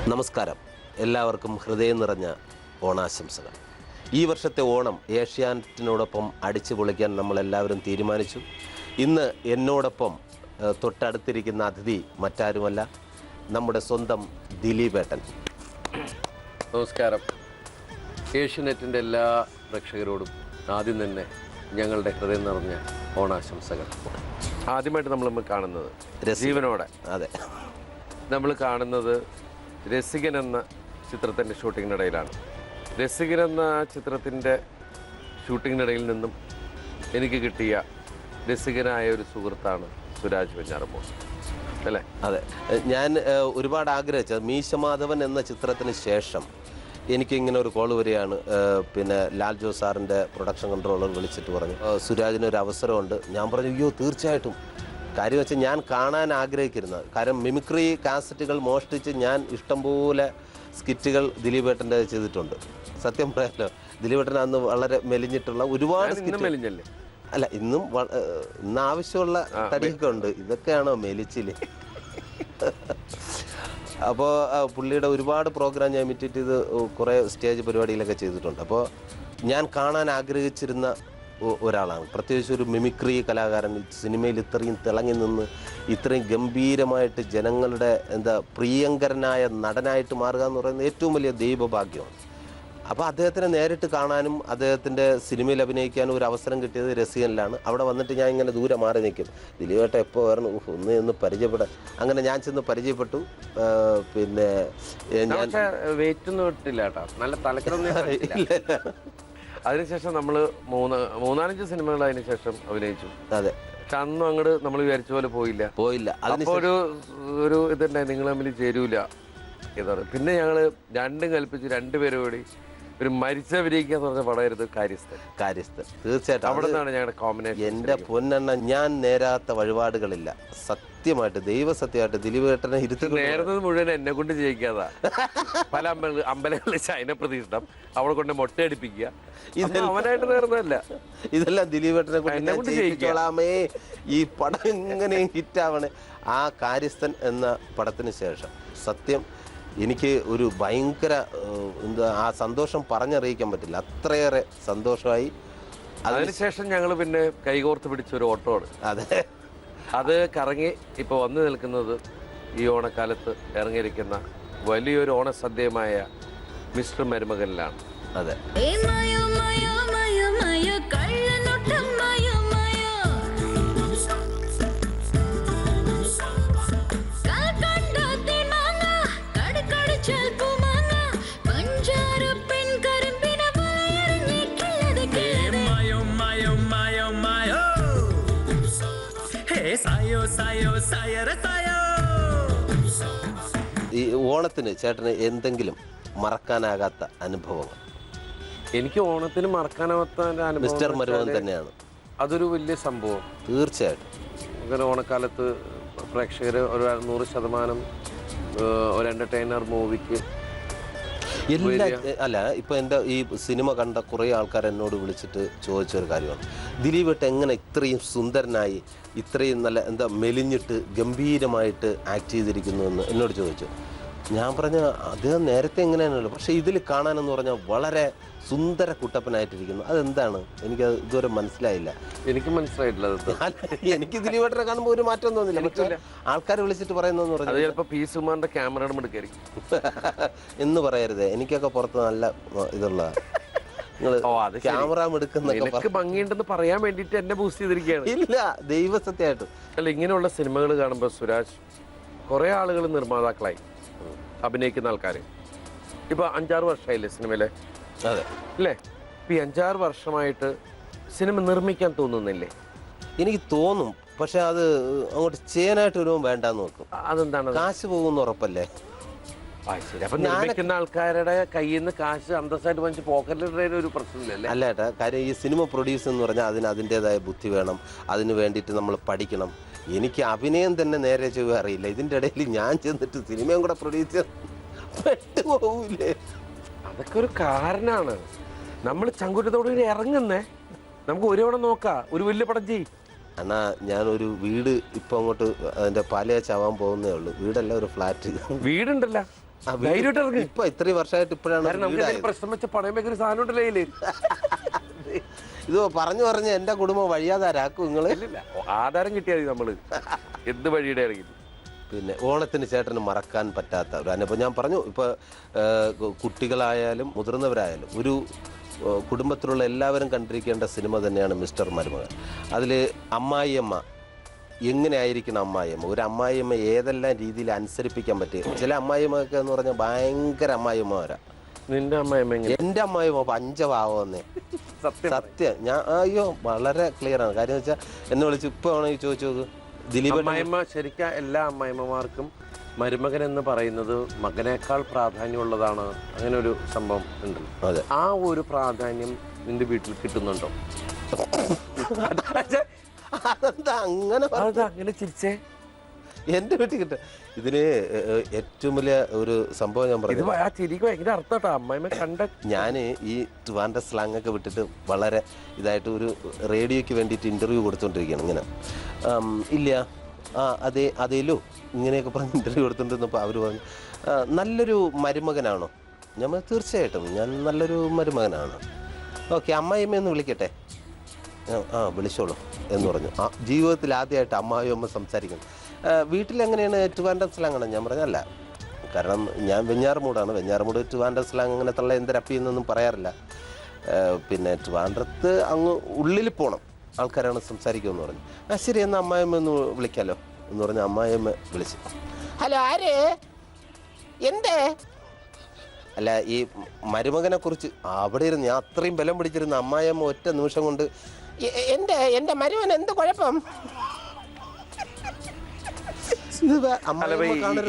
നമസ്കാരം. എല്ലാവർക്കും ഹൃദയം നിറഞ്ഞ ഓണാശംസകൾ. ഈ വർഷത്തെ ഓണം ഏഷ്യാനെറ്റിനോടൊപ്പം അടിച്ചു പൊളിക്കാൻ നമ്മളെല്ലാവരും തീരുമാനിച്ചു. ഇന്ന് എന്നോടൊപ്പം തൊട്ടടുത്തിരിക്കുന്ന അതിഥി മറ്റാരുമല്ല, നമ്മുടെ സ്വന്തം ദിലീപേട്ടൻ. നമസ്കാരം. ഏഷ്യാനെറ്റിൻ്റെ എല്ലാ പ്രേക്ഷകരോടും ആദ്യം തന്നെ ഞങ്ങളുടെ ഹൃദയം നിറഞ്ഞ ഓണാശംസകൾ. ആദ്യമായിട്ട് നമ്മൾ കാണുന്നത് ജീവനോടെ, അതെ, നമ്മൾ കാണുന്നത് രസികൻ എന്ന ചിത്രത്തിൻ്റെ ഷൂട്ടിങ്ങിനിടയിലാണ്. രസികൻ എന്ന ചിത്രത്തിൻ്റെ ഷൂട്ടിങ്ങിനിടയിൽ നിന്നും എനിക്ക് കിട്ടിയ രസികനായ ഒരു സുഹൃത്താണ് സുരാജ് വെഞ്ഞാറമൂട്, അല്ലേ? അതെ, ഞാൻ ഒരുപാട് ആഗ്രഹിച്ചത് മീശമാധവൻ എന്ന ചിത്രത്തിന് ശേഷം എനിക്കിങ്ങനെ ഒരു കോൾ വരികയാണ്. പിന്നെ ലാൽ ജോസ് സാറിൻ്റെ പ്രൊഡക്ഷൻ കൺട്രോളർ വിളിച്ചിട്ട് പറഞ്ഞു സുരാജിനൊരു അവസരമുണ്ട്. ഞാൻ പറഞ്ഞു അയ്യോ തീർച്ചയായിട്ടും. കാര്യം വെച്ചാൽ ഞാൻ കാണാൻ ആഗ്രഹിക്കുന്നത്, കാരണം മിമിക്രി കാസറ്റുകൾ മോഷ്ടിച്ച് ഞാൻ ഇഷ്ടംപോലെ സ്കിറ്റുകൾ ദിലീപേട്ടൻ്റെ ചെയ്തിട്ടുണ്ട്. സത്യം പറയാമല്ലോ, ദിലീപേട്ടൻ അന്ന് വളരെ മെലിഞ്ഞിട്ടുള്ള ഒരുപാട് മെലിഞ്ഞല്ലേ? അല്ല, ഇന്ന് ആവശ്യമുള്ള തടിയൊക്കെ ഉണ്ട്. ഇതൊക്കെയാണോ മെലിച്ചില്? അപ്പോൾ പുള്ളിയുടെ ഒരുപാട് പ്രോഗ്രാം ഞാൻ ഇമിറ്റേറ്റ് ചെയ്ത് കുറേ സ്റ്റേജ് പരിപാടികളൊക്കെ ചെയ്തിട്ടുണ്ട്. അപ്പോൾ ഞാൻ കാണാൻ ആഗ്രഹിച്ചിരുന്ന ഒരാളാണ്, പ്രത്യേകിച്ച് ഒരു മിമിക്രി കലാകാരൻ. സിനിമയിൽ ഇത്രയും തിളങ്ങി നിന്ന് ഇത്രയും ഗംഭീരമായിട്ട് ജനങ്ങളുടെ പ്രിയങ്കരനായ നടനായിട്ട് മാറുക എന്ന് പറയുന്നത് ഏറ്റവും വലിയ ദൈവഭാഗ്യമാണ്. അപ്പോൾ അദ്ദേഹത്തിനെ നേരിട്ട് കാണാനും അദ്ദേഹത്തിൻ്റെ സിനിമയിൽ അഭിനയിക്കാനും ഒരു അവസരം കിട്ടിയത് രസികനിലാണ്. അവിടെ വന്നിട്ട് ഞാൻ ഇങ്ങനെ ദൂരെ മാറി നിൽക്കും, ദിലീപേട്ട എപ്പോൾ വരണം, ഒന്ന് പരിചയപ്പെടാൻ. അങ്ങനെ ഞാൻ ചെന്ന് പരിചയപ്പെട്ടു. പിന്നെ ഞാൻ വെയിറ്റ് ഒന്നും ഇട്ടില്ല കേട്ടോ, നല്ല തലക്കിലൊന്നും. അതിനുശേഷം നമ്മൾ മൂന്നാലഞ്ച് സിനിമകൾ അതിനുശേഷം അഭിനയിച്ചു. അതെ, പക്ഷെ അന്നും അങ്ങോട്ട് നമ്മൾ വിചാരിച്ച പോലെ പോയില്ല. അപ്പോൾ ഒരു ഇതുണ്ടായി, നിങ്ങൾ തമ്മിൽ ചേരൂല ഇതാണ്. പിന്നെ ഞങ്ങൾ രണ്ടും കൽപ്പിച്ച് രണ്ടുപേരും കൂടി ഒരു മരിച്ചഭിനയിക്കുക എന്ന് പറഞ്ഞ പടമായിരുന്നു കാര്യസ്ഥൻ. തീർച്ചയായിട്ടും അവിടെ നിന്നാണ് ഞങ്ങളുടെ കോമ്പിനേഷൻ. എൻ്റെ പൊന്നെണ്ണ, ഞാൻ നേരാത്ത വഴിപാടുകളില്ല. സത്യമായിട്ട് ദൈവസത്യമായിട്ട് ദിലീപേട്ടനെ നേരുന്നത് മുഴുവൻ എന്നെ കൊണ്ട് ചെയ്യിക്കാതാ. പല അമ്പലങ്ങളിൽ ശയന പ്രതിഷ്ഠം, അവിടെ കൊണ്ട് മൊട്ടയടിപ്പിക്കുക, അവനായിട്ട് നേർന്നതല്ല. ഇതെല്ലാം ദിലീപേട്ടനെ കൊണ്ട് ചെയ്യിച്ചോളാമേ. ഈ പടം എങ്ങനെയും ഹിറ്റാവണേ. ആ കാര്യസ്ഥൻ എന്ന പടത്തിന് ശേഷം സത്യം എനിക്ക് ഒരു ഭയങ്കര ആ സന്തോഷം പറഞ്ഞറിയിക്കാൻ പറ്റില്ല. അത്രയേറെ സന്തോഷമായി. അതിനുശേഷം ഞങ്ങൾ പിന്നെ കൈകോർത്ത് പിടിച്ച ഒരു ഓട്ടമാണ്. അതെ, അത് കറങ്ങി ഇപ്പോൾ വന്നു നിൽക്കുന്നത് ഈ ഓണക്കാലത്ത് ഇറങ്ങിയിരിക്കുന്ന വലിയൊരു ഓണസദ്യമായ മിസ്റ്റർ മരുമകനിലാണ്. അതെ, ഈ ഓണത്തിന് ചേട്ടന് എന്തെങ്കിലും മറക്കാനാകാത്ത അനുഭവങ്ങൾ? എനിക്ക് ഓണത്തിന് മറക്കാനാവാത്ത അനുഭവം മിസ്റ്റർ മരുമകൻ തന്നെയാണ്. അതൊരു വലിയ സംഭവം. തീർച്ചയായിട്ടും അങ്ങനെ ഓണക്കാലത്ത് പ്രേക്ഷകർ ഒരു 100% ഒരു എന്റർടൈനർ മൂവിക്ക് അല്ല. ഇപ്പൊ എൻ്റെ ഈ സിനിമ കണ്ട കുറേ ആൾക്കാർ എന്നോട് വിളിച്ചിട്ട് ചോദിച്ചൊരു കാര്യമാണ്, ദിലീപേട്ടൻ എങ്ങനെ ഇത്രയും സുന്ദരനായി ഇത്രയും നല്ല മെലിഞ്ഞിട്ട് ഗംഭീരമായിട്ട് ആക്ട് ചെയ്തിരിക്കുന്നു എന്ന് എന്നോട് ചോദിച്ചു. ഞാൻ പറഞ്ഞ അദ്ദേഹം നേരത്തെ എങ്ങനെയാണല്ലോ, പക്ഷേ ഇതിൽ കാണാനെന്ന് പറഞ്ഞാൽ വളരെ സുന്ദര കുട്ടപ്പനായിട്ടിരിക്കുന്നു. അതെന്താണ് എനിക്ക് ഇതുവരെ മനസ്സിലായില്ല. എനിക്ക് മനസ്സിലായിട്ടില്ല. എനിക്ക് ദിലീപേട്ടനെ കാണുമ്പോൾ ഒരു മാറ്റം തോന്നില്ല. പക്ഷേ ആൾക്കാർ വിളിച്ചിട്ട് പറയുന്നതെന്ന് പറഞ്ഞാൽ ചിലപ്പോൾ പി സുമാറിന്റെ ക്യാമറയുടെ എടുക്കായിരിക്കും എന്ന് പറയരുത്. എനിക്കൊക്കെ പുറത്ത് നല്ല ഇതുള്ള ക്യാമറ എടുക്കുന്നൊക്കെ ഭംഗിയുണ്ടെന്ന് പറയാൻ വേണ്ടിട്ട് എന്നെ ബൂസ്റ്റ് ചെയ്തിരിക്കുകയാണ്. ഇല്ല, ദൈവസത്യമായിട്ടും. അല്ല, ഇങ്ങനെയുള്ള സിനിമകൾ കാണുമ്പോൾ സുരാജ് കുറെ ആളുകൾ നിർമ്മാതാക്കളായി അഭിനയിക്കുന്ന ആൾക്കാർ ഇപ്പൊ 5-6 വർഷമായില്ലേ സിനിമയിലെ? അതെ അല്ലേ? ഇപ്പൊ 5-6 വർഷമായിട്ട് സിനിമ നിർമ്മിക്കാൻ തോന്നുന്നില്ലേ? എനിക്ക് തോന്നും, പക്ഷെ അത് അങ്ങോട്ട് ചെയ്യാനായിട്ട് വരുമ്പോൾ വേണ്ടാന്ന് നോക്കും. അതെന്താണ്? കാശ് പോകുന്ന ഉറപ്പല്ലേ? അപ്പൊ നിർമ്മിക്കുന്ന ആൾക്കാരുടെ കയ്യിൽ നിന്ന് കാശ് അന്തസ്സായിട്ട് വാങ്ങിച്ച് പോക്കറ്റിലിടുന്ന ഒരു പ്രശ്നമില്ലല്ലേ? അല്ല ഏട്ടാ, കാര്യം ഈ സിനിമ പ്രൊഡ്യൂസ് എന്ന് പറഞ്ഞാൽ അതിന് അതിൻ്റെതായ ബുദ്ധി വേണം. അതിന് വേണ്ടിയിട്ട് നമ്മൾ പഠിക്കണം. എനിക്ക് അഭിനയം തന്നെ നേരെ ചൊവ്വ അറിയില്ല. ഇതിൻ്റെ ഇടയിൽ ഞാൻ ചെന്നിട്ട് സിനിമയും കൂടെ പ്രൊഡ്യൂസ് പെട്ടുപോകൂലേ? അതൊക്കെ ഒരു കാരണമാണ്. നമ്മൾ ചങ്കുറ്റത്തോട് ഇറങ്ങുന്നേ. നമുക്ക് ഒരു തവണ നോക്കാം, ഒരു വലിയ പടം ചെയ്യും. അണ്ണാ ഞാനൊരു വീട് ഇപ്പം അങ്ങോട്ട് അതിൻ്റെ പാലയാച്ചാവാൻ പോകുന്നേ ഉള്ളൂ. വീടല്ല, ഒരു ഫ്ലാറ്റ്. വീടുണ്ടല്ലോ, ധൈര്യമായിട്ട് ഇറങ്ങി. ഇപ്പൊ ഇത്രയും വർഷമായിട്ട് ഇപ്പോഴാണ് പ്രശ്നം വെച്ച പണയം വെക്കുന്ന സാധനം ഉണ്ടല്ലേ. ഇത് പറഞ്ഞു പറഞ്ഞ് എന്റെ കുടുംബം വഴിയാതാരാക്കും നിങ്ങള്. ആധാരം കിട്ടിയാൽ നമ്മള് എന്ത് വഴിയുടെ ഇറങ്ങി. പിന്നെ ഓണത്തിന് ചേട്ടന് മറക്കാൻ പറ്റാത്ത ഒരു അനുഭവം ഞാൻ പറഞ്ഞു. ഇപ്പൊ കുട്ടികളായാലും മുതിർന്നവരായാലും ഒരു കുടുംബത്തിലുള്ള എല്ലാവരും കണ്ടിരിക്കേണ്ട സിനിമ തന്നെയാണ് മിസ്റ്റർ മരുമകൻ. അതിൽ അമ്മായിയമ്മ എങ്ങനെ ആയിരിക്കണം അമ്മായിയമ്മ, ഒരു അമ്മായിയമ്മ ഏതെല്ലാം രീതിയിൽ അനുസരിപ്പിക്കാൻ പറ്റുക. ചില അമ്മായിയമ്മയൊക്കെ എന്ന് പറഞ്ഞാൽ ഭയങ്കര അമ്മായിയമ്മമാരാ. നിന്റെ അമ്മായിയമ്മ? എൻ്റെ അമ്മായിയമ്മ പഞ്ചഭാവന്നേ. സത്യം. ഞാൻ അയ്യോ വളരെ ക്ലിയർ ആണ്. കാര്യം വെച്ചാൽ എന്നെ വിളിച്ച് ഇപ്പൊ ആണെങ്കിൽ ചോദിച്ചു നോക്ക്. ദിലീപ് അമ്മായിമ്മ ശരിക്കും എല്ലാ അമ്മായിമ്മമാർക്കും മരുമകൻ എന്ന് പറയുന്നത് മകനേക്കാൾ പ്രാധാന്യമുള്ളതാണ്. അങ്ങനെ ഒരു സംഭവം ഉണ്ട്. അതെ. ആ ഒരു പ്രാധാന്യം നിന്റെ വീട്ടിൽ കിട്ടുന്നുണ്ടോ? അതെന്താ അങ്ങനെ അങ്ങനെ ചിരിച്ചേ? എന്റെ വീട്ടിൽ കിട്ടും. ഇതിന് ഏറ്റവും വലിയ ഒരു സംഭവം ഞാൻ പറഞ്ഞു. ആ ചിരിക്ക് ഭയങ്കര അർത്ഥട്ടോ. അമ്മായിമ്മ കണ്ട ഞാൻ ഈ ട്രിവാൻഡ്രം സ്ലാങ് ഒക്കെ വിട്ടിട്ട് വളരെ ഇതായിട്ട് ഒരു റേഡിയോയ്ക്ക് വേണ്ടിയിട്ട് ഇന്റർവ്യൂ കൊടുത്തോണ്ടിരിക്കുകയാണ്. ഇങ്ങനെ ഇല്ല അതേലോ ഇങ്ങനെയൊക്കെ പറഞ്ഞ് ഇന്റർവ്യൂ കൊടുത്തോണ്ടിരുന്നപ്പോൾ അവർ പറഞ്ഞു നല്ലൊരു മരുമകനാണോ? ഞാൻ തീർച്ചയായിട്ടും ഞാൻ നല്ലൊരു മരുമകനാണ്. ഓക്കെ, അമ്മായിയമ്മയൊന്ന് വിളിക്കട്ടെ. വിളിച്ചോളൂ എന്ന് പറഞ്ഞു. ജീവിതത്തിൽ ആദ്യമായിട്ട് അമ്മായിയമ്മ സംസാരിക്കുന്നത്. വീട്ടിലെങ്ങനെയാണ് ട്രിവാൻഡ്രം സ്ലാങ്ങാണ്? ഞാൻ പറഞ്ഞല്ല, കാരണം ഞാൻ വെഞ്ഞാറമൂടാണ്. വെഞ്ഞാറമൂട് ട്രിവാൻഡ്രം സ്ലാങ് അങ്ങനെ തള്ള എന്തരപ്പി എന്നൊന്നും പറയാറില്ല. പിന്നെ ട്രിവാൻഡ്രത്ത് അങ്ങ് ഉള്ളിൽ പോകണം ആൾക്കാരാണ് സംസാരിക്കുമെന്ന് പറഞ്ഞു. ശരി എന്നാൽ അമ്മായിയമ്മ ഒന്ന് വിളിക്കാമല്ലോ എന്ന് പറഞ്ഞ് അമ്മായിയമ്മ വിളിച്ചു. ഹലോ, ആര്? എന്തേ? അല്ല, ഈ മരുമകനെ കുറിച്ച് അവിടെ ഇരുന്ന് ഞാൻ അത്രയും ബലം പിടിച്ചിരുന്ന അമ്മായിയമ്മ ഒറ്റ നിമിഷം കൊണ്ട് എന്റെ മരുമൻ എന്ത് കുഴപ്പം?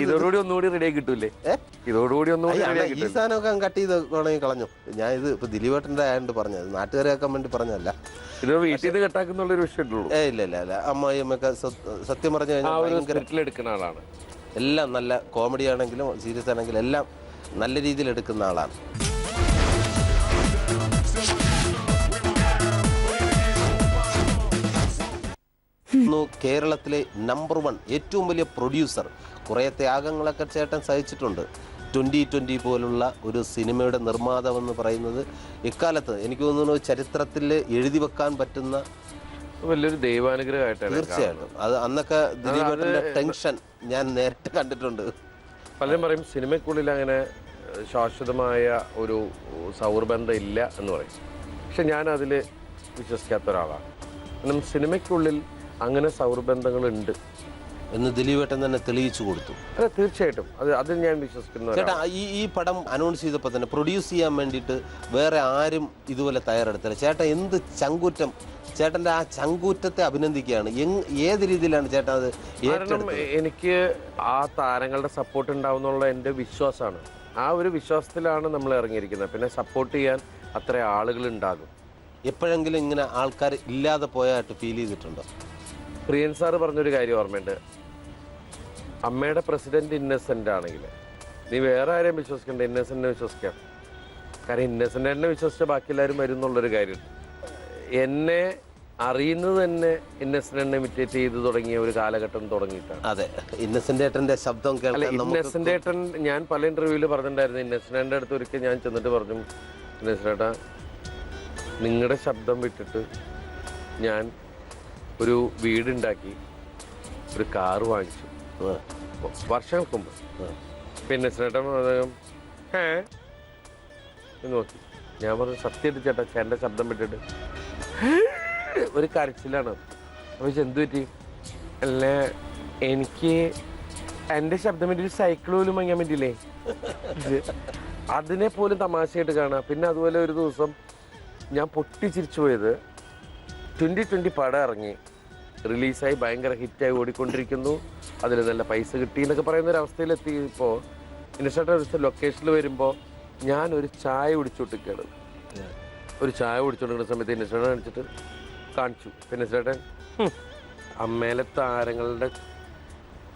ഇതോടുകൂടി ഒന്നുകൂടി റെഡിയായി കിട്ടൂലേ? ഇതോടുകൂടി ഈ സാധനമൊക്കെ കട്ട് ചെയ്ത് വേണമെങ്കിൽ കളഞ്ഞു. ഞാൻ ഇത് ഇപ്പൊ ദിലീപേട്ടൻ്റെ ആയതുകൊണ്ട് പറഞ്ഞത്, നാട്ടുകാരെ കേൾക്കാൻ വേണ്ടി പറഞ്ഞതല്ല. ഇത് വീട്ടിൽ നിന്ന് കെട്ടാക്കുന്നുള്ള ഒരു വിഷയമുള്ളൂ. ഇല്ല അമ്മായിയമ്മയൊക്കെ സത്യം പറഞ്ഞു കഴിഞ്ഞാൽ എടുക്കുന്ന ആളാണ്. എല്ലാം നല്ല കോമഡി ആണെങ്കിലും സീരിയസ് ആണെങ്കിലും എല്ലാം നല്ല രീതിയിൽ എടുക്കുന്ന ആളാണ്. കേരളത്തിലെ നമ്പർ 1 ഏറ്റവും വലിയ പ്രൊഡ്യൂസർ. കുറേ ത്യാഗങ്ങളൊക്കെ ചേട്ടൻ സഹിച്ചിട്ടുണ്ട്. 2020 പോലുള്ള ഒരു സിനിമയുടെ നിർമ്മാതാവെന്ന് പറയുന്നത് ഇക്കാലത്ത് എനിക്ക് തോന്നുന്നു ചരിത്രത്തിൽ എഴുതി വെക്കാൻ പറ്റുന്ന വലിയൊരു ദൈവാനുഗ്രഹമായിട്ടാണ്. തീർച്ചയായിട്ടും. അത് അന്നൊക്കെ ദിലീപേട്ടൻ്റെ ടെൻഷൻ ഞാൻ നേരിട്ട് കണ്ടിട്ടുണ്ട്. പലരും പറയും സിനിമയ്ക്കുള്ളിൽ അങ്ങനെ ശാശ്വതമായ ഒരു സൗഹൃദബന്ധം ഇല്ല എന്ന് പറയും. പക്ഷെ ഞാൻ അതിൽ വിശ്വസിക്കാത്ത ഒരാളാണ്. കാരണം സിനിമയ്ക്കുള്ളിൽ അങ്ങനെ സൗഹൃദബന്ധങ്ങളുണ്ട് എന്ന് ദിലീപേട്ടൻ തന്നെ തെളിയിച്ചു കൊടുത്തു. അതെ, തീർച്ചയായിട്ടും. അതിൽ ഞാൻ വിശ്വസിക്കുന്നു. ചേട്ടാ, ഈ പടം അനൗൺസ് ചെയ്തപ്പോൾ തന്നെ പ്രൊഡ്യൂസ് ചെയ്യാൻ വേണ്ടിയിട്ട് വേറെ ആരും ഇതുപോലെ തയ്യാറെടുത്തില്ല. ചേട്ടൻ എന്ത് ചങ്കൂറ്റം! ചേട്ടൻ്റെ ആ ചങ്കൂറ്റത്തെ അഭിനന്ദിക്കുകയാണ്. ഏത് രീതിയിലാണ് ചേട്ടൻ അത് ഏറ്റെടുത്തത്? എനിക്ക് ആ താരങ്ങളുടെ സപ്പോർട്ട് ഉണ്ടാവുന്നുള്ള എൻ്റെ വിശ്വാസമാണ്. ആ ഒരു വിശ്വാസത്തിലാണ് നമ്മൾ ഇറങ്ങിയിരിക്കുന്നത്. പിന്നെ സപ്പോർട്ട് ചെയ്യാൻ അത്ര ആളുകൾ ഉണ്ടാകും. എപ്പോഴെങ്കിലും ഇങ്ങനെ ആൾക്കാർ ഇല്ലാതെ പോയായിട്ട് ഫീൽ ചെയ്തിട്ടുണ്ടോ? പ്രിയൻ സാറ് പറഞ്ഞൊരു കാര്യം ഓർമ്മയുണ്ട്. അമ്മയുടെ പ്രസിഡന്റ് ഇന്നസെന്റ് ആണെങ്കിൽ നീ വേറെ ആരെയും വിശ്വസിക്കണ്ട, ഇന്നസെന്റിനെ വിശ്വസിക്കാം. കാരണം ഇന്നസെന്റിനെ വിശ്വസിച്ച ബാക്കി എല്ലാവരും വരും എന്നുള്ളൊരു കാര്യം. എന്നെ അറിയുന്നത് തന്നെ ഇന്നസെന്റിനെ ഇമിറ്റേറ്റ് ചെയ്ത് തുടങ്ങിയ ഒരു കാലഘട്ടം തുടങ്ങിയിട്ടാണ്. അതെ, ഇന്നസെന്റ് ഏട്ടന്റെ ശബ്ദം കേൾക്കാൻ. ഇന്നസെന്റ് ഏട്ടൻ ഞാൻ പല ഇന്റർവ്യൂവിൽ പറഞ്ഞിട്ടുണ്ടായിരുന്നു. ഇന്നസെന്റിന്റെ അടുത്ത് ഒരിക്കൽ ഞാൻ ചെന്നിട്ട് പറഞ്ഞു, ഇന്നസെന്റ് ഏട്ടാ, നിങ്ങളുടെ ശബ്ദം വിട്ടിട്ട് ഞാൻ ഒരു വീടുണ്ടാക്കി, ഒരു കാറ് വാങ്ങിച്ചു വർഷങ്ങൾക്ക് മുമ്പ്. പിന്നെ ചേട്ടൻ നോക്കി. ഞാൻ പറഞ്ഞു, സത്യമായിട്ട് ചേട്ടാ, ചേട്ടൻ്റെ ശബ്ദം വിട്ടിട്ട് ഒരു കരച്ചിലാണ്. അപ്പോൾ എന്ത് പറ്റി? അല്ലേ, എനിക്ക് എൻ്റെ ശബ്ദം വിട്ടിട്ട് സൈക്കിൾ പോലും വാങ്ങാൻ പറ്റില്ലേ? അതിനെ പോലും തമാശയായിട്ട് കാണാം. പിന്നെ അതുപോലെ ഒരു ദിവസം ഞാൻ പൊട്ടിച്ചിരിച്ചു പോയത്, 2020 പടം ഇറങ്ങി, റിലീസായി, ഭയങ്കര ഹിറ്റായി ഓടിക്കൊണ്ടിരിക്കുന്നു, അതിൽ നല്ല പൈസ കിട്ടി എന്നൊക്കെ പറയുന്ന ഒരു അവസ്ഥയിലെത്തിയപ്പോൾ ഇന്നസെന്റ് ഒരു ലൊക്കേഷനിൽ വരുമ്പോൾ ഞാനൊരു ചായ കുടിച്ചുകൊണ്ടിരിക്കുകയാണ്. ഒരു ചായ കുടിച്ചുകൊണ്ടിരിക്കുന്ന സമയത്ത് ഇന്നസെന്റ് കാണിച്ചിട്ട് കാണിച്ചു. പിന്നെ ചേട്ടൻ അമ്മയിലെ താരങ്ങളുടെ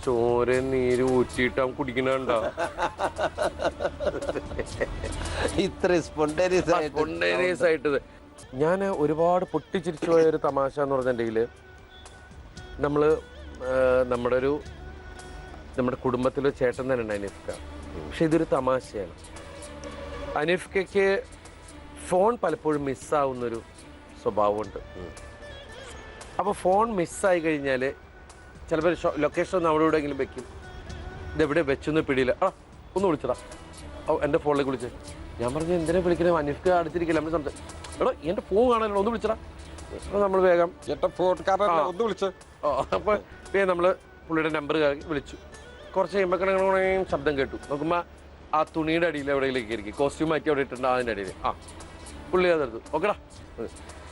ചോര നീര് ഊറ്റിയിട്ട് അവൻ കുടിക്കണുണ്ടോ? ഇത്ര സ്പോണ്ടേനിയസ് ആയിട്ട് ഞാൻ ഒരുപാട് പൊട്ടിച്ചിരിച്ചു പോയ ഒരു തമാശ എന്ന് പറഞ്ഞിട്ടുണ്ടെങ്കിൽ, നമ്മുടെ കുടുംബത്തിലെ ചേട്ടൻ തന്നെ ഉണ്ടായി, നിസ്ക. പക്ഷെ ഇതൊരു തമാശയാണ്. അനീഫ്കയ്ക്ക് ഫോൺ പലപ്പോഴും മിസ്സാവുന്നൊരു സ്വഭാവമുണ്ട്. അപ്പോൾ ഫോൺ മിസ്സായി കഴിഞ്ഞാൽ ചിലപ്പോൾ ലൊക്കേഷൻ ഒന്ന് അവിടെ എവിടെയെങ്കിലും വെക്കും. ഇതെവിടെ വെച്ചൊന്നും പിടിയില്ല. ഒന്ന് വിളിച്ചടാ, എൻ്റെ ഫോണിലേക്ക് വിളിച്ച്. ഞാൻ പറഞ്ഞു എന്തിനാ വിളിക്കുന്നത്, അനീഫ്ക അടുത്തിരിക്കില്ല, നമ്മൾ സംസാരിക്കും. എടോ എൻ്റെ ഫോൺ കാണാനല്ലോ, ഒന്ന് വിളിച്ചടാ. അപ്പോൾ നമ്മൾ വേഗം ഒന്ന് വിളിച്ചു. അപ്പോൾ വേഗം നമ്മൾ പുള്ളിയുടെ നമ്പർ വിളിച്ചു. കുറച്ച് കഴിയുമ്പോൾ ശബ്ദം കേട്ടു. നോക്കുമ്പോൾ ആ തുണിയുടെ അടിയിൽ എവിടെയെങ്കിലും കയറി കോസ്റ്റ്യൂം മാറ്റി അവിടെ ഇട്ടുണ്ട്, അതിൻ്റെ അടിയിൽ. പുള്ളി അതെടുത്തു. ഓക്കെടാ.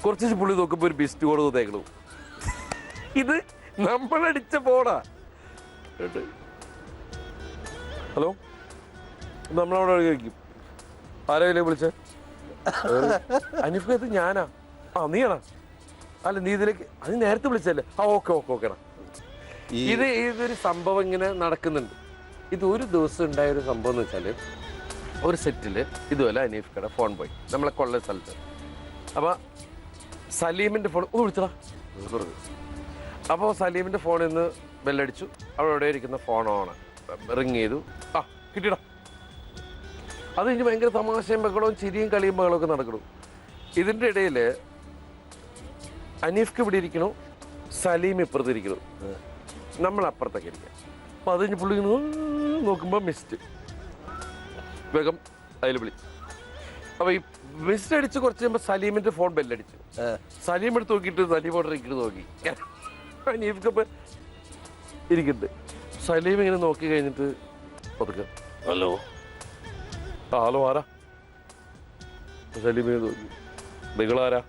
കുറച്ച് പുള്ളി നോക്കുമ്പോൾ ഒരു ബിസ്റ്റ് കോഡ് തേക്കണു. ഇത് നമ്മളടിച്ച ഫോണാ. ഹലോ, നമ്മളവിടെ കഴിക്കും. ആരെങ്കിലും വിളിച്ചേ? അനീഫ്ക, ഇത് ഞാനാ. നീയാണാ? അല്ല, നീ ഇതിലേക്ക് അത് നേരത്തെ വിളിച്ചല്ലേ? ഓക്കെടാ. ഇതൊരു സംഭവം ഇങ്ങനെ നടക്കുന്നുണ്ട്. ഇത് ഒരു ദിവസം ഉണ്ടായൊരു സംഭവം എന്ന് വെച്ചാൽ, ഒരു സെറ്റിൽ ഇതുപോലെ അനീഫ്കയുടെ ഫോൺ പോയി നമ്മളെ കൊള്ള സ്ഥലത്ത്. അപ്പോൾ സലീമിൻ്റെ ഫോൺ ഒന്ന് വിളിച്ചടാ. അപ്പോൾ സലീമിൻ്റെ ഫോണിൽ നിന്ന് ബെല്ലടിച്ചു. അവിടെ ഇരിക്കുന്ന ഫോൺ ഓണ് റിങ് ചെയ്തു. കിട്ടിയടാ. അത് കഴിഞ്ഞ് ഭയങ്കര തമാശയും ബഹളവും ചിരിയും കളിയും ബഹളമൊക്കെ നടക്കണു. ഇതിൻ്റെ ഇടയിൽ അനീഫ്ക്ക് ഇവിടെ ഇരിക്കണു, സലീം ഇപ്പുറത്തിരിക്കണു, നമ്മൾ അപ്പുറത്തൊക്കെ ഇരിക്കാം. അപ്പോൾ അത് കഴിഞ്ഞ് പുള്ളി നോക്കുമ്പോൾ മിസ്റ്റ്. വേഗം അതിൽ വിളി. അപ്പോൾ ഈ മിസ്റ്റ് അടിച്ച് കുറച്ച് കഴിയുമ്പോൾ സലീമിൻ്റെ ഫോൺ ബെല്ലടിച്ചു. സലീം എടുത്ത് നോക്കിയിട്ട് സലീം ഓർഡർ ഇരിക്കുന്നത് നോക്കി. അനീഫ്ക്ക് ഇരിക്കുന്നുണ്ട്. സലീം ഇങ്ങനെ നോക്കി കഴിഞ്ഞിട്ട് പതുക്കെ ഹലോ ഹലോ ആരാ? സലീം നോക്കി. നിങ്ങളാരാ?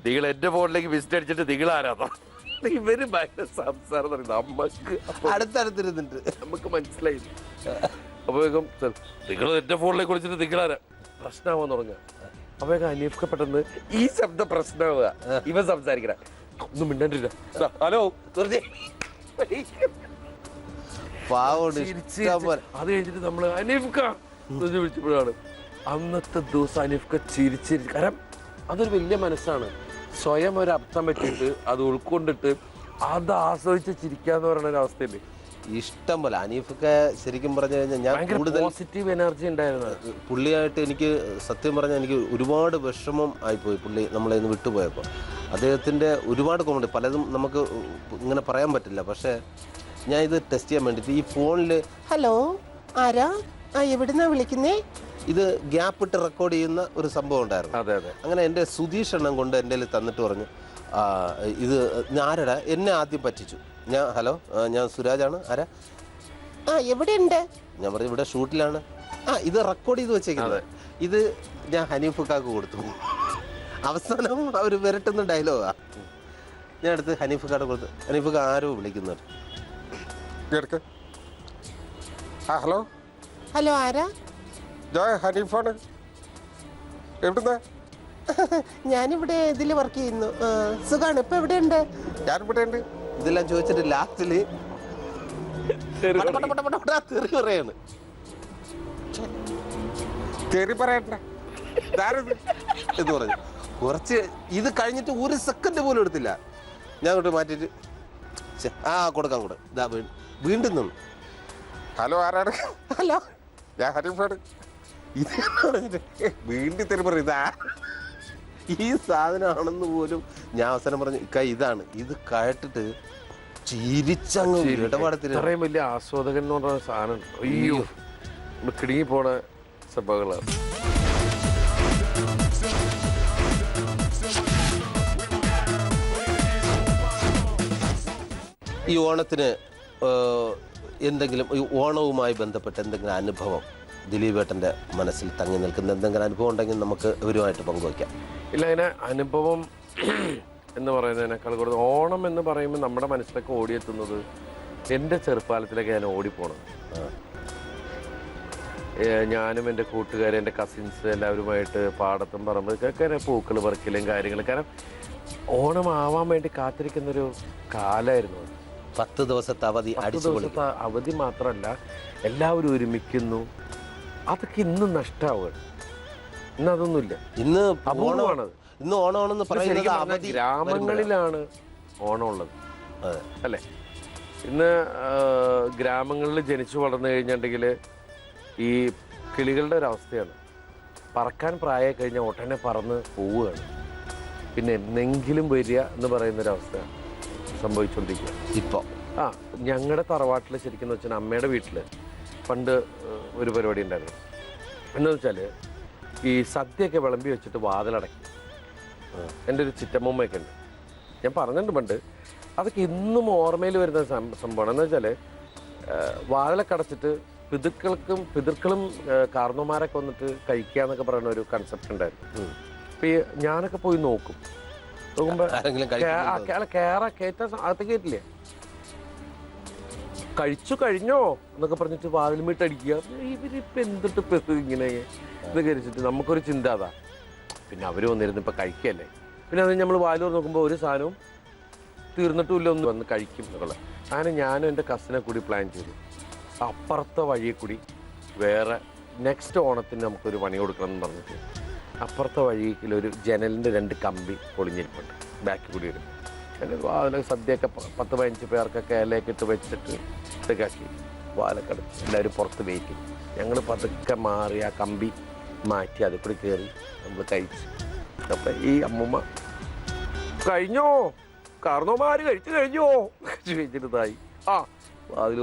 നിങ്ങൾ എൻ്റെ ഫോണിലേക്ക് വിസിറ്റ് അടിച്ചിട്ട് നിങ്ങളാരാ? ഇവര് ഭയങ്കര സംസാരം പറയുന്നത് നമുക്ക് അടുത്തടുത്തിരുന്നുണ്ട്, നമുക്ക് മനസ്സിലായി. അപ്പോഴേക്കും നിങ്ങൾ എൻ്റെ ഫോണിലേക്ക് വിളിച്ചിട്ട് നിങ്ങളാരാ? പ്രശ്നമാവാന്ന് പറഞ്ഞ അപ്പോഴേക്കും അനീഫ്ക്ക് പെട്ടെന്ന് ഈ ശബ്ദം പ്രശ്നമാവുക. ഇവൻ സംസാരിക്കണ ഒന്നും മിണ്ടാണ്ടില്ല. ഹലോ അത് കഴിഞ്ഞിട്ട് നമ്മള് അനീഫ്ക വിളിച്ചപ്പോഴാണ് അന്നത്തെ ദിവസം അനീഫ്ക ചിരിച്ചിരി. കാരണം അതൊരു വലിയ മനസ്സാണ്. സ്വയം ഒരു അർത്ഥം പറ്റിയിട്ട് അത് ഉൾക്കൊണ്ടിട്ട് അത് ആസ്വദിച്ച് ചിരിക്കാന്ന് പറയുന്ന ഒരു അവസ്ഥയില് ഇഷ്ടം പോലെ അനീഫൊക്കെ ശരിക്കും പറഞ്ഞു കഴിഞ്ഞാൽ ഞാൻ കൂടുതൽ പോസിറ്റീവ് എനർജി ഉണ്ടായിരുന്നു പുള്ളിയായിട്ട്. എനിക്ക് സത്യം പറഞ്ഞാൽ എനിക്ക് ഒരുപാട് വിഷമം ആയിപ്പോയി പുള്ളി നമ്മളെ ഇന്ന് വിട്ടുപോയപ്പോൾ. അദ്ദേഹത്തിൻ്റെ ഒരുപാട് കോമഡി പലതും നമുക്ക് ഇങ്ങനെ പറയാൻ പറ്റില്ല. പക്ഷേ ഞാൻ ഇത് ടെസ്റ്റ് ചെയ്യാൻ വേണ്ടിയിട്ട് ഈ ഫോണിൽ ഹലോ ആരാ, എവിടുന്നാ വിളിക്കുന്നേ, ഇത് ഗ്യാപ്പ് ഇട്ട് റെക്കോർഡ് ചെയ്യുന്ന ഒരു സംഭവം ഉണ്ടായിരുന്നു. അതെ അതെ. അങ്ങനെ എൻ്റെ സുധീഷ് എണ്ണം കൊണ്ട് എൻ്റെ കയ്യിൽ തന്നിട്ട് പറഞ്ഞു, ഇത് ആരടാ, എന്നെ ആദ്യം പറ്റിച്ചു. ഞാൻ ഹലോ, ഞാൻ സുരാജാണ്. ആരാ? എവിടെയുണ്ട്? ഞാൻ പറഞ്ഞു ഇവിടെ ഷൂട്ടിലാണ്. ഇത് റെക്കോർഡ് ചെയ്ത് വെച്ചേക്കുന്നത്. ഇത് ഞാൻ ഹനീഫുക്കാക്ക് കൊടുത്തു. അവസാനം അവർ വിരട്ടുന്ന ഡയലോഗാ. ഞാൻ എടുത്ത് ഹനീഫുക്കാട് കൊടുത്തു. ഹനീഫുക്ക ആരോ വിളിക്കുന്നുണ്ട്. ഹലോ ഹലോ ആരാ? ഹനീഫാണ്. എവിടുന്നാ? ഞാനിവിടെ ഇതിൽ വർക്ക് ചെയ്യുന്നു. സുഖാണ്. ഇപ്പൊ എവിടെയുണ്ട്? ഞാനിവിടെ ഉണ്ട്. ഇതെല്ലാം ചോദിച്ചിട്ട് ലാസ്റ്റില് തെറി പറയാണ്. തെറി പറയണ്ട എന്ന് പറഞ്ഞു. കുറച്ച് ഇത് കഴിഞ്ഞിട്ട് ഒരു സെക്കൻഡ് പോലും എടുത്തില്ല. ഞാൻ അങ്ങോട്ട് മാറ്റിയിട്ട് കൊടുക്കാൻ കൂടെ ഇതാ വീണ്ടും നിന്നു. ഹലോ ആരാണ്? ഹലോ ഞാൻ ഹനീഫാണ്. ഇത് വീണ്ടും തെറി പറയും. ഇതാ ഈ സാധനമാണെന്ന് പോലും ഞാൻ അവസരം പറഞ്ഞു. ഇതാണ് ഇത് കേട്ടിട്ട് ചിരിച്ചങ്ങ് ഇടപാടത്തിൽ ഇത്രയും വലിയ ആസ്വാദകൻ എന്ന് പറഞ്ഞ സാധനം അയ്യോ കിടുങ്ങി പോണ സഭകളാണ്. ഈ ഓണത്തിന് എന്തെങ്കിലും ഈ ഓണവുമായി ബന്ധപ്പെട്ട എന്തെങ്കിലും അനുഭവം ദിലീപേട്ടൻ്റെ മനസ്സിൽ തങ്ങി നിൽക്കുന്ന എന്തെങ്കിലും അനുഭവം ഉണ്ടെങ്കിൽ നമുക്ക് ഇവരുമായിട്ട് പങ്കുവയ്ക്കാം. ഇല്ല, അതിനെ അനുഭവം എന്ന് പറയുന്നതിനേക്കാൾ കൂടുതൽ ഓണം എന്ന് പറയുമ്പോൾ നമ്മുടെ മനസ്സിലൊക്കെ ഓടിയെത്തുന്നത് എൻ്റെ ചെറുപ്പകാലത്തിലൊക്കെ ഞാൻ ഓടിപ്പോണത്. ഞാനും എൻ്റെ കൂട്ടുകാരും എൻ്റെ കസിൻസ് എല്ലാവരുമായിട്ട് പാടത്തും പറമ്പൊക്കെ പൂക്കൾ പറിക്കലും കാര്യങ്ങളും. കാരണം ഓണം ആവാൻ വേണ്ടി കാത്തിരിക്കുന്നൊരു കാലമായിരുന്നു. 10 ദിവസത്തെ അവധി, 10 ദിവസത്തെ അവധി മാത്രമല്ല, എല്ലാവരും ഒരുമിക്കുന്നു. അതൊക്കെ ഇന്ന് നഷ്ടമാവുകയാണ്. ഇന്ന് അതൊന്നുമില്ല. ഇന്ന് അപൂർവമാണത്. ഇന്ന് ഓണമെന്ന് പറയുന്നത് ഗ്രാമങ്ങളിലാണ് ഓണം ഉള്ളത്, അല്ലേ? ഇന്ന് ഗ്രാമങ്ങളിൽ ജനിച്ചു വളർന്നു കഴിഞ്ഞിട്ടുണ്ടെങ്കിൽ ഈ കിളികളുടെ ഒരവസ്ഥയാണ്. പറക്കാൻ പ്രായമായി കഴിഞ്ഞാൽ ഉടനെ പറന്ന് പോവുകയാണ്. പിന്നെ എന്നെങ്കിലും വരിക എന്ന് പറയുന്നൊരവസ്ഥ സംഭവിച്ചുകൊണ്ടിരിക്കുക ഇപ്പോൾ. ഞങ്ങളുടെ തറവാട്ടിൽ ശരിക്കും വെച്ചാൽ അമ്മയുടെ വീട്ടിൽ പണ്ട് ഒരു പരിപാടി ഉണ്ടായിരുന്നു. എന്താണെന്ന് വെച്ചാൽ ഈ സദ്യയൊക്കെ വിളമ്പി വെച്ചിട്ട് വാതിലടക്കി. എൻ്റെ ഒരു ചിറ്റമ്മയൊക്കെ ഉണ്ട്, ഞാൻ പറഞ്ഞിട്ടുണ്ട് പണ്ട്. അതൊക്കെ ഇന്നും ഓർമ്മയിൽ വരുന്ന സംഭവമാണ്. എന്ന് വെച്ചാൽ വാതിലൊക്കെ അടച്ചിട്ട് പിതൃക്കളും കാർന്നോമാരൊക്കെ വന്നിട്ട് കഴിക്കുക എന്നൊക്കെ പറയുന്ന ഒരു കൺസെപ്റ്റ് ഉണ്ടായിരുന്നു. അപ്പം ഈ ഞാനൊക്കെ പോയി നോക്കുമ്പോൾ കയറ്റാൻ അകത്ത് കയറ്റില്ലേ, കഴിഞ്ഞോ എന്നൊക്കെ പറഞ്ഞിട്ട് വാതിലുമിട്ടടിക്കുക. ഇവരിപ്പോൾ എന്തിട്ട് ഇങ്ങനെ ഇത് കരിച്ചിട്ട് നമുക്കൊരു ചിന്ത അതാ. പിന്നെ അവർ വന്നിരുന്നു ഇപ്പം കഴിക്കല്ലേ. പിന്നെ അത് നമ്മൾ വാലൂർ നോക്കുമ്പോൾ ഒരു സാധനവും തീർന്നിട്ടുമില്ല, ഒന്ന് വന്ന് കഴിക്കും എന്നുള്ള. അങ്ങനെ ഞാനും എൻ്റെ കസിനെ കൂടി പ്ലാൻ ചെയ്തു. അപ്പുറത്തെ വഴിയെ കൂടി വേറെ നെക്സ്റ്റ് ഓണത്തിന് നമുക്കൊരു പണി കൊടുക്കണം എന്ന് പറഞ്ഞിട്ട് അപ്പുറത്തെ വഴിയിൽ ഒരു ജനലിൻ്റെ 2 കമ്പി പൊളിഞ്ഞിരിപ്പുണ്ട് ബാക്കിൽ കൂടി വരും. അതിൽ സദ്യയൊക്കെ 10-15 പേർക്കൊക്കെ ഇലയൊക്കെ ഇട്ട് വെച്ചിട്ട് ഇതൊക്കെ ആക്കി വാലൊക്കെ അടച്ച് എല്ലാവരും പുറത്ത് വെയിറ്റ്. ഞങ്ങൾ പതുക്കെ മാറി ആ കമ്പി മാറ്റി അതിൽ കൂടി കയറി നമ്മൾ കഴിച്ചു. അപ്പം ഈ അമ്മൂമ്മ കഴിഞ്ഞോ, കാർന്നോമാര് കഴിഞ്ഞോ ചോദിച്ചിട്ടായി. വാതിൽ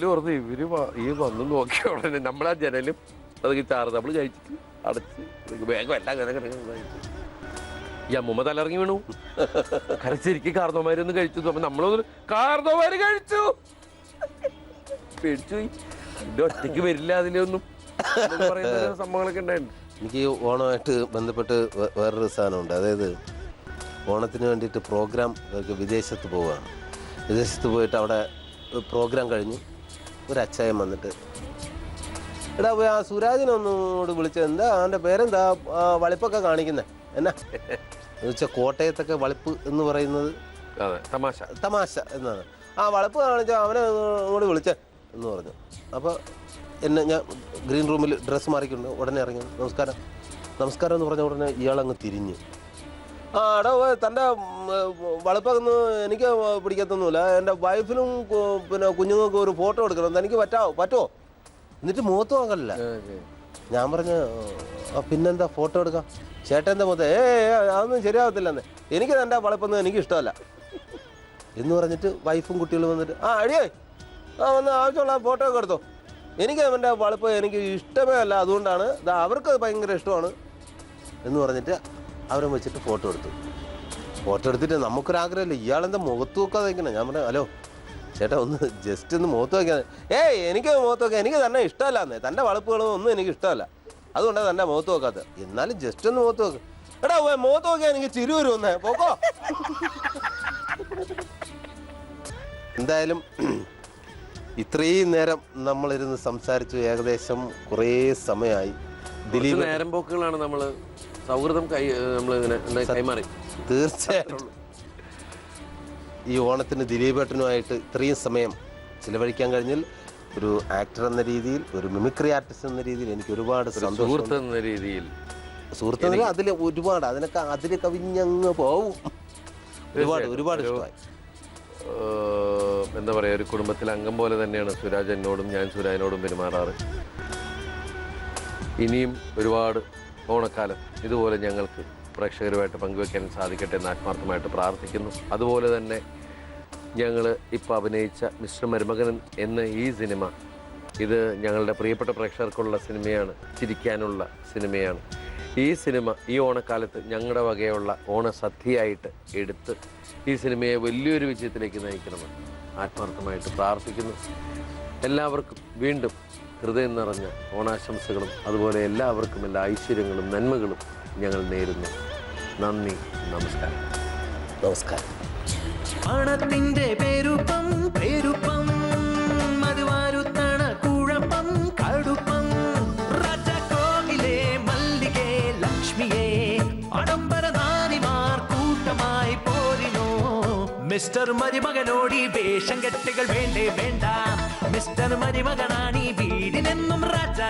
തുറന്നു ഇവര് ഈ വന്ന് നോക്കിയ ഉടനെ നമ്മളാ ജനലും അതൊക്കെ ചാർന്ന് നമ്മൾ കഴിച്ചിട്ട് അടച്ച് വേഗം എല്ലാം ഈ അമ്മൂമ്മ തലയിറങ്ങി വീണു. കരച്ചിരിക്കും കാർന്നോമാരൊന്ന് കഴിച്ചു. അപ്പൊ നമ്മളൊന്ന് കാർന്നോമാര് കഴിച്ചു പേടിച്ചു പോയി. എൻ്റെ ഒറ്റയ്ക്ക് വരില്ല അതിലൊന്നും പറയുന്ന സംഭവങ്ങളൊക്കെ ഉണ്ടായിരുന്നു. എനിക്ക് ഓണമായിട്ട് ബന്ധപ്പെട്ട് വേറൊരു സാധനമുണ്ട്. അതായത് ഓണത്തിന് വേണ്ടിയിട്ട് പ്രോഗ്രാം വിദേശത്ത് പോവുകയാണ്. വിദേശത്ത് പോയിട്ട് അവിടെ പ്രോഗ്രാം കഴിഞ്ഞു ഒരു അച്ചായൻ വന്നിട്ട്, എടാ പോയി ആ സുരാജിനൊന്നുകൂടി വിളിച്ചത്, എന്താ അവൻ്റെ പേരെന്താ വളിപ്പൊക്കെ കാണിക്കുന്നത് എന്നാ എന്ന് വെച്ചാൽ കോട്ടയത്തൊക്കെ വളിപ്പ് എന്ന് പറയുന്നത് തമാശ എന്നാണ്. ആ വളപ്പ് കാണിച്ചാൽ അവനെ കൂടി വിളിച്ചേ എന്ന് പറഞ്ഞു. അപ്പോൾ എന്നെ ഞാൻ ഗ്രീൻ റൂമിൽ ഡ്രസ്സ് മാറിക്കൊണ്ട് ഉടനെ ഇറങ്ങി നമസ്കാരം എന്ന് പറഞ്ഞ ഉടനെ ഇയാളങ്ങ് തിരിഞ്ഞു. എടാ തൻ്റെ വളപ്പൊന്നും എനിക്ക് പിടിക്കത്തൊന്നുമില്ല, എൻ്റെ വൈഫിനും പിന്നെ കുഞ്ഞുങ്ങൾക്കും ഒരു ഫോട്ടോ എടുക്കണം, തനിക്ക് പറ്റുമോ? എന്നിട്ട് മുഖത്ത് നോക്കലില്ല. ഞാൻ പറഞ്ഞു പിന്നെന്താ ഫോട്ടോ എടുക്കാം ചേട്ടൻ്റെ മുഖത്ത്. അതൊന്നും ശരിയാവത്തില്ലെന്ന്, എനിക്ക് തൻ്റെ വളപ്പൊന്നും എനിക്ക് ഇഷ്ടമല്ല എന്ന് പറഞ്ഞിട്ട് വൈഫും കുട്ടികളും വന്നിട്ട് അടിയേ വന്ന് ആവശ്യമുള്ള ഫോട്ടോ ഒക്കെ എടുത്തോ, എനിക്ക് അവൻ്റെ വളപ്പ് എനിക്ക് ഇഷ്ടമേ അല്ല, അതുകൊണ്ടാണ് അവർക്ക് ഭയങ്കര ഇഷ്ടമാണ് എന്ന് പറഞ്ഞിട്ട് അവരെ വെച്ചിട്ട് ഫോട്ടോ എടുത്തിട്ട് നമുക്കൊരാഗ്രഹമില്ല, ഇയാളെന്താ മുഖത്ത് നോക്കാതെ വയ്ക്കണം. ഞാൻ പറഞ്ഞു ഹലോ ചേട്ടാ ഒന്ന് ജസ്റ്റ് ഒന്ന് മുഖത്ത് വയ്ക്കാതെ. എനിക്ക് മുഖത്ത് നോക്കാം, എനിക്ക് തന്നെ ഇഷ്ടമല്ല, തൻ്റെ വളപ്പുകളും ഒന്നും എനിക്ക് ഇഷ്ടമല്ല, അതുകൊണ്ടാണ് തന്നെ മുഖത്ത് നോക്കാത്തത്. എന്നാലും ജസ്റ്റ് ഒന്ന് മുഖത്ത് നോക്ക്. എടാ മുഖത്ത് നോക്കിയാൽ എനിക്ക് ചിരി വരുമെന്നേ പോക്കോ. എന്തായാലും ഇത്രയും നേരം നമ്മളിരുന്ന് സംസാരിച്ചു, ഏകദേശം കുറേ സമയമായി. ദിലീപ് നേരം പോക്കുകളാണ് നമ്മൾ സൗഹൃദം നമ്മളിങ്ങനെ കൈമാറി. തീർച്ചയായിട്ടും ഈ ഓണത്തിന് ദിലീപേട്ടനുമായിട്ട് ഇത്രയും സമയം ചിലവഴിക്കാൻ കഴിഞ്ഞാൽ ഒരു ആക്ടർ എന്ന രീതിയിൽ, ഒരു മിമിക്രി ആർട്ടിസ്റ്റ് എന്ന രീതിയിൽ എനിക്ക് ഒരുപാട് സന്തോഷം. സുഹൃത്ത് എന്ന രീതിയിൽ അതിൽ ഒരുപാട് അതിൽ കവിഞ്ഞങ്ങ് പോവും. ഒരുപാട് ഇഷ്ടമായി. എന്താ പറയുക, ഒരു കുടുംബത്തിലെ അംഗം പോലെ തന്നെയാണ് സുരാജ് എന്നോടും ഞാൻ സുരാജിനോടും പെരുമാറാറ്. ഇനിയും ഒരുപാട് ഓണക്കാലം ഇതുപോലെ ഞങ്ങൾക്ക് പ്രേക്ഷകരുമായിട്ട് പങ്കുവെക്കാൻ സാധിക്കട്ടെ എന്ന് ആത്മാർത്ഥമായിട്ട് പ്രാർത്ഥിക്കുന്നു. അതുപോലെ തന്നെ ഞങ്ങൾ ഇപ്പോൾ അഭിനയിച്ച മിസ്റ്റർ മരുമകൻ എന്ന ഈ സിനിമ, ഇത് ഞങ്ങളുടെ പ്രിയപ്പെട്ട പ്രേക്ഷകർക്കുള്ള സിനിമയാണ്, ചിരിക്കാനുള്ള സിനിമയാണ്. ഈ സിനിമ ഈ ഓണക്കാലത്ത് ഞങ്ങളുടെ വകയുള്ള ഓണസദ്യയായിട്ട് എടുത്ത് ഈ സിനിമയെ വലിയൊരു വിജയത്തിലേക്ക് നയിക്കണമെന്ന് ആത്മാർത്ഥമായിട്ട് പ്രാർത്ഥിക്കുന്നു. എല്ലാവർക്കും വീണ്ടും ഹൃദയം നിറഞ്ഞ ഓണാശംസകളും അതുപോലെ എല്ലാവർക്കും എല്ലാ ഐശ്വര്യങ്ങളും നന്മകളും ഞങ്ങൾ നേരുന്നു. നന്ദി, നമസ്കാരം. പണത്തിന്റെ പെരുപ്പം മധുവാരുത്തണ കുഴപ്പം കടുപ്പം രാജകോവിലെ മല്ലികേ ലക്ഷ്മിയെ ആഡംബര നാരിമാർ കൂട്ടമായി പോരിനോ. മിസ്റ്റർ മരുമകനോടി വേഷം കെട്ടുകൾ വേണ്ട, മിസ്റ്റർ മരുമകനാണി വീടിനെന്നും രാജ.